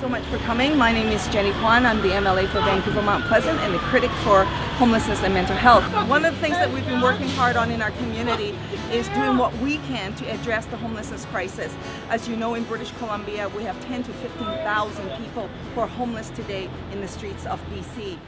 so much for coming. My name is Jenny Kwan. I'm the MLA for Vancouver Mount Pleasant and the critic for homelessness and mental health. One of the things that we've been working hard on in our community is doing what we can to address the homelessness crisis. As you know, in British Columbia, we have 10 to 15,000 people who are homeless today in the streets of BC.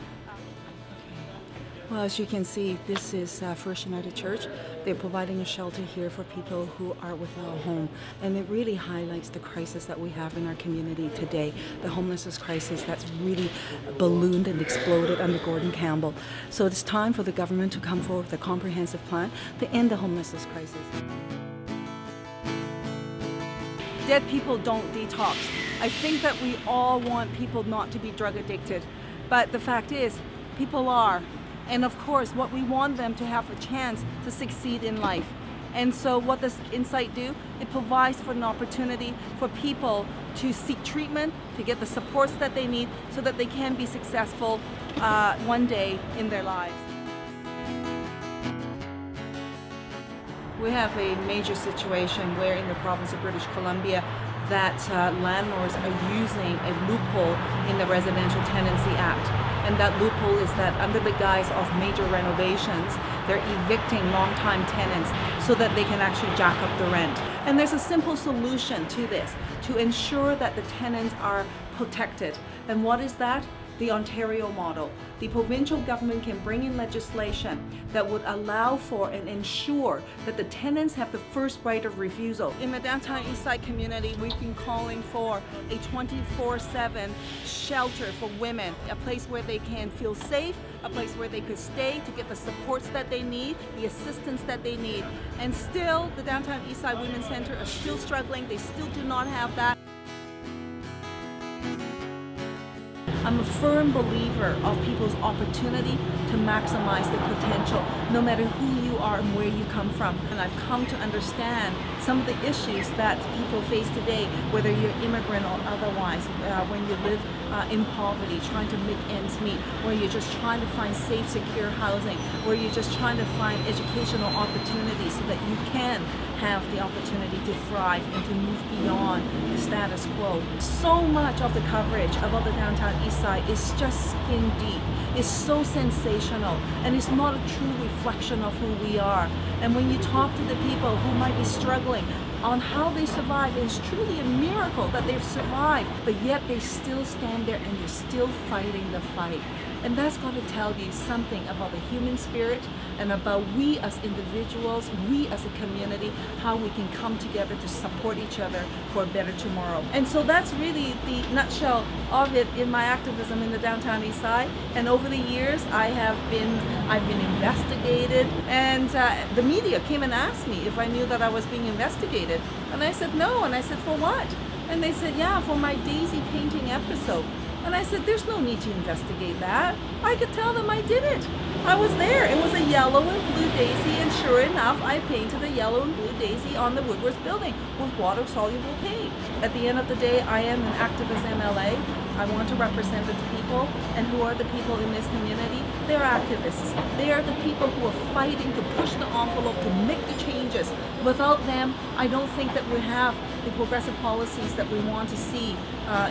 Well, as you can see, this is First United Church. They're providing a shelter here for people who are without a home. And it really highlights the crisis that we have in our community today, the homelessness crisis that's really ballooned and exploded under Gordon Campbell. So it's time for the government to come forward with a comprehensive plan to end the homelessness crisis. Dead people don't detox. I think that we all want people not to be drug addicted, but the fact is, people are. And of course, what we want them to have a chance to succeed in life. And so what does Insight do? It provides for an opportunity for people to seek treatment, to get the supports that they need so that they can be successful one day in their lives. We have a major situation where in the province of British Columbia that landlords are using a loophole in the Residential Tenancy Act. And that loophole is that under the guise of major renovations, they're evicting long-time tenants so that they can actually jack up the rent. And there's a simple solution to this, to ensure that the tenants are protected. And what is that? The Ontario model. The provincial government can bring in legislation that would allow for and ensure that the tenants have the first right of refusal. In the downtown Eastside community, we've been calling for a 24/7 shelter for women, a place where they can feel safe, a place where they could stay to get the supports that they need, the assistance that they need. And still, the downtown Eastside Women's Center are still struggling. They still do not have that. I'm a firm believer of people's opportunity to maximize their potential, no matter who you are and where you come from. And I've come to understand some of the issues that people face today, whether you're immigrant or otherwise, when you live in poverty, trying to make ends meet, where you're just trying to find safe, secure housing, where you're just trying to find educational opportunities so that you can have the opportunity to thrive and to move beyond the status quo. So much of the coverage about the downtown East Side is just skin deep. It's so sensational, and it's not a true reflection of who we are. And when you talk to the people who might be struggling on how they survive, it's truly a miracle that they've survived, but yet they still stand there and they're still fighting the fight. And that's got to tell you something about the human spirit and about we as individuals, we as a community, how we can come together to support each other for a better tomorrow. And so that's really the nutshell of it in my activism in the downtown East Side. And over the years, I've been investigated, and the media came and asked me if I knew that I was being investigated. And I said no, and I said, for what? And they said, yeah, for my daisy painting episode. And I said, there's no need to investigate that. I could tell them I did it. I was there. It was a yellow and blue daisy, and sure enough, I painted a yellow and blue daisy on the Woodworth building with water-soluble paint. At the end of the day, I am an activist MLA. I want to represent the people, and who are the people in this community? They're activists. They are the people who are fighting to push the envelope, to make the changes. Without them, I don't think that we have the progressive policies that we want to see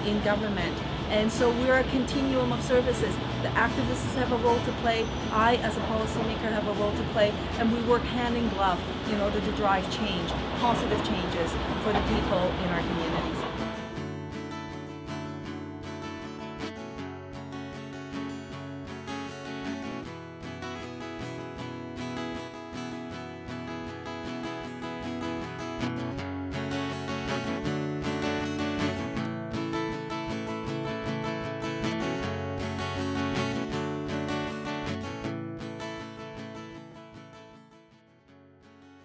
in government. And so we're a continuum of services. The activists have a role to play. I, as a policymaker, have a role to play. And we work hand in glove in order to drive change, positive changes for the people in our community.